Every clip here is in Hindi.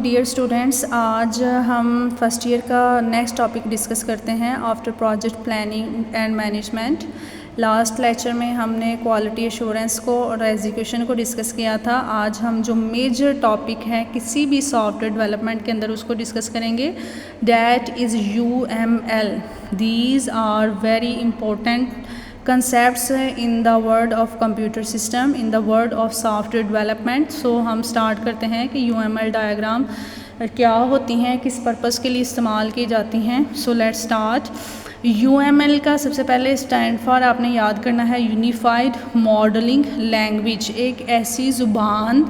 डियर स्टूडेंट्स, आज हम फर्स्ट ईयर का नेक्स्ट टॉपिक डिस्कस करते हैं after project planning and management. Last lecture में हमने क्वालिटी एश्योरेंस को और एग्जीक्यूशन को डिस्कस किया था। आज हम जो मेजर टॉपिक है किसी भी सॉफ्टवेयर डेवलपमेंट के अंदर उसको डिस्कस करेंगे, that is UML। These are very important concepts in the world of computer system, in the world of software development। So हम स्टार्ट करते हैं कि UML डायग्राम क्या होती हैं, किस पर्पज़ के लिए इस्तेमाल की जाती हैं। So let's start. UML का सबसे पहले स्टैंड फॉर आपने याद करना है यूनिफाइड मॉडलिंग लैंग्वेज। एक ऐसी ज़ुबान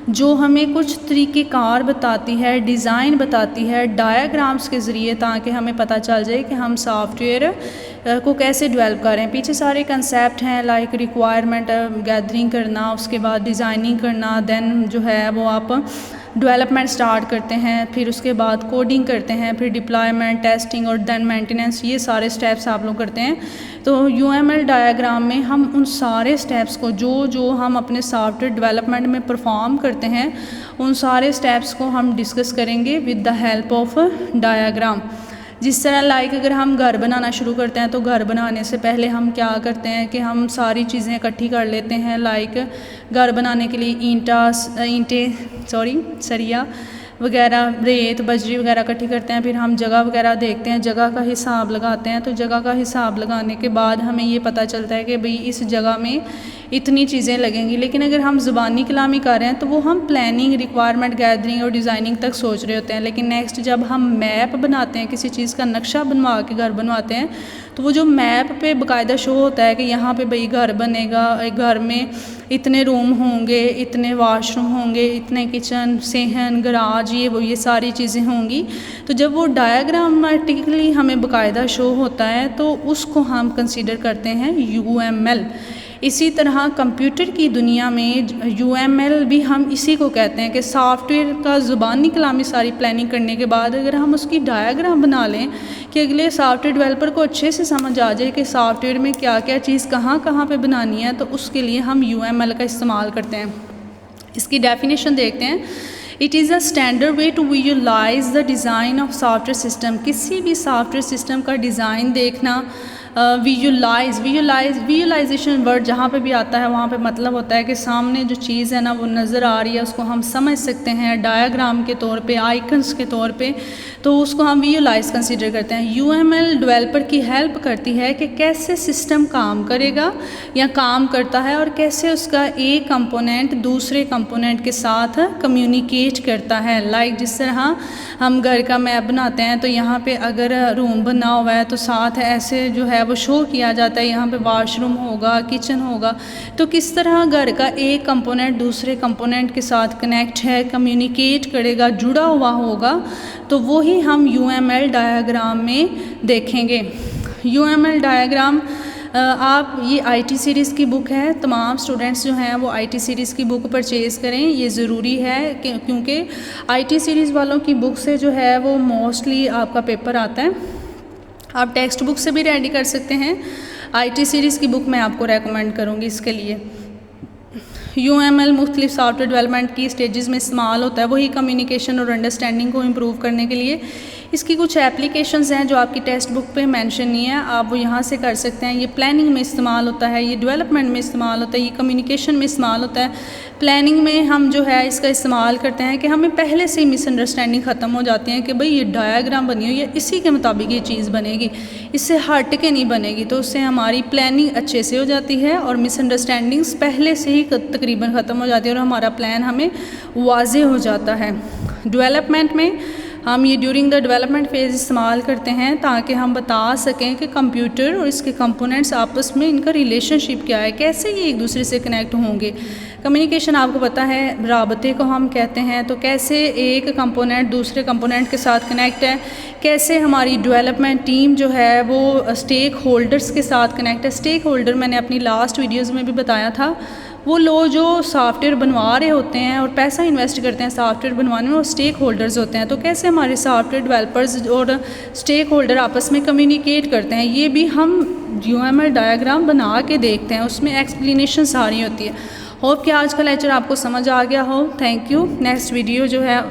जो हमें कुछ तरीक़ेकार बताती है, डिज़ाइन बताती है डायाग्राम्स के ज़रिए, ताकि हमें पता चल जाए कि हम सॉफ्टवेयर को कैसे डेवलप कर रहे हैं। पीछे सारे कंसेप्ट हैं लाइक रिक्वायरमेंट गैदरिंग करना, उसके बाद डिज़ाइनिंग करना, देन जो है वो आप डेवलपमेंट स्टार्ट करते हैं, फिर उसके बाद कोडिंग करते हैं, फिर डिप्लॉयमेंट, टेस्टिंग और देन मेंटेनेंस। ये सारे स्टेप्स आप लोग करते हैं। तो UML डायग्राम में हम उन सारे स्टेप्स को जो हम अपने सॉफ्टवेयर डेवलपमेंट में परफॉर्म करते हैं, उन सारे स्टेप्स को हम डिस्कस करेंगे with the help of diagram. जिस तरह लाइक अगर हम घर बनाना शुरू करते हैं तो घर बनाने से पहले हम क्या करते हैं कि हम सारी चीज़ें इकट्ठी कर लेते हैं। लाइक घर बनाने के लिए सरिया वगैरह, रेत, बजरी वगैरह इकट्ठी करते हैं, फिर हम जगह वगैरह देखते हैं, जगह का हिसाब लगाते हैं। तो जगह का हिसाब लगाने के बाद हमें ये पता चलता है कि भाई इस जगह में इतनी चीज़ें लगेंगी। लेकिन अगर हम ज़ुबानी कलामी कर रहे हैं तो वो हम प्लानिंग, रिक्वायरमेंट गैदरिंग और डिज़ाइनिंग तक सोच रहे होते हैं। लेकिन नेक्स्ट जब हम मैप बनाते हैं, किसी चीज़ का नक्शा बनवा के घर बनवाते हैं, तो वो जो मैप पे बाकायदा शो होता है कि यहाँ पे भाई घर बनेगा, घर में इतने रूम होंगे, इतने वाशरूम होंगे, इतने किचन, सेहन, गराज, ये सारी चीज़ें होंगी। तो जब वो डायग्रामेटिकली हमें बाकायदा शो होता है तो उसको हम कंसीडर करते हैं UML। इसी तरह कंप्यूटर की दुनिया में UML भी हम इसी को कहते हैं कि सॉफ्टवेयर का ज़ुबानी कलामी सारी प्लानिंग करने के बाद अगर हम उसकी डायग्राम बना लें कि अगले सॉफ्टवेयर डेवलपर को अच्छे से समझ आ जाए कि सॉफ्टवेयर में क्या क्या चीज़ कहाँ कहाँ पे बनानी है, तो उसके लिए हम UML का इस्तेमाल करते हैं। इसकी डेफिनेशन देखते हैं। It is a standard way to visualize the design of software system. किसी भी सॉफ्टवेयर सिस्टम का डिज़ाइन देखना, विजुलाइजेशन वर्ड जहाँ पे भी आता है वहाँ पे मतलब होता है कि सामने जो चीज़ है ना वो नज़र आ रही है, उसको हम समझ सकते हैं डायग्राम के तौर पे, आइकन्स के तौर पे, तो उसको हम विजुलाइज कंसीडर करते हैं। UML डेवलपर की हेल्प करती है कि कैसे सिस्टम काम करेगा या काम करता है और कैसे उसका एक कंपोनेंट दूसरे कंपोनेंट के साथ कम्युनिकेट करता है। लाइक जिस तरह हम घर का मैप बनाते हैं तो यहाँ पे अगर रूम बना हुआ है तो साथ ऐसे जो है वो शो किया जाता है, यहाँ पे वॉशरूम होगा, किचन होगा। तो किस तरह घर का एक कंपोनेंट दूसरे कंपोनेंट के साथ कनेक्ट है, कम्युनिकेट करेगा, जुड़ा हुआ होगा, तो वो ही हम UML डायग्राम में देखेंगे। UML डायग्राम आप ये IT सीरीज़ की बुक है, तमाम स्टूडेंट्स जो हैं वो IT सीरीज़ की बुक परचेज़ करें, ये ज़रूरी है क्योंकि IT सीरीज़ वालों की बुक से जो है वो मोस्टली आपका पेपर आता है। आप टेक्स्ट बुक से भी रेडी कर सकते हैं। IT सीरीज़ की बुक मैं आपको रेकमेंड करूँगी इसके लिए। UML मुख्तलिफ सॉफ्टवेयर डेवलपमेंट की स्टेजेस में इस्तेमाल होता है, वही कम्युनिकेशन और अंडरस्टैंडिंग को इम्प्रूव करने के लिए। इसकी कुछ एप्लीकेशंस हैं जो आपकी टेक्स्ट बुक पे मेंशन नहीं है, आप वो यहाँ से कर सकते हैं। ये प्लानिंग में इस्तेमाल होता है, ये डेवलपमेंट में इस्तेमाल होता है, ये कम्युनिकेशन में इस्तेमाल होता है। प्लानिंग में हम जो है इसका इस्तेमाल करते हैं कि हमें पहले से ही मिसअंडरस्टैंडिंग ख़त्म हो जाती है कि भाई ये डायग्राम बनी हुई है, इसी के मुताबिक ये चीज़ बनेगी, इससे हट के नहीं बनेगी। तो उससे हमारी प्लानिंग अच्छे से हो जाती है और मिसअंडरस्टैंडिंग्स पहले से ही तकरीबन ख़त्म हो जाती है और हमारा प्लान हमें वाज़े हो जाता है। डेवलपमेंट में हम ये ड्यूरिंग द डेवलपमेंट फेज़ इस्तेमाल करते हैं ताकि हम बता सकें कि कंप्यूटर और इसके कंपोनेंट्स आपस में इनका रिलेशनशिप क्या है, कैसे ये एक दूसरे से कनेक्ट होंगे। कम्युनिकेशन आपको पता है राबते को हम कहते हैं, तो कैसे एक कंपोनेंट दूसरे कंपोनेंट के साथ कनेक्ट है, कैसे हमारी डेवलपमेंट टीम जो है वो स्टेक होल्डर्स के साथ कनेक्ट है। स्टेक होल्डर मैंने अपनी लास्ट वीडियोज़ में भी बताया था, वो लोग जो सॉफ्टवेयर बनवा रहे होते हैं और पैसा इन्वेस्ट करते हैं सॉफ्टवेयर बनवाने में, वो स्टेक होल्डर्स होते हैं। तो कैसे हमारे सॉफ्टवेयर डेवलपर्स और स्टेक होल्डर आपस में कम्युनिकेट करते हैं, ये भी हम UML डायग्राम बना के देखते हैं, उसमें एक्सप्लेनेशन सारी होती है। होप कि आज का लेक्चर आपको समझ आ गया हो। Thank you. नेक्स्ट वीडियो जो है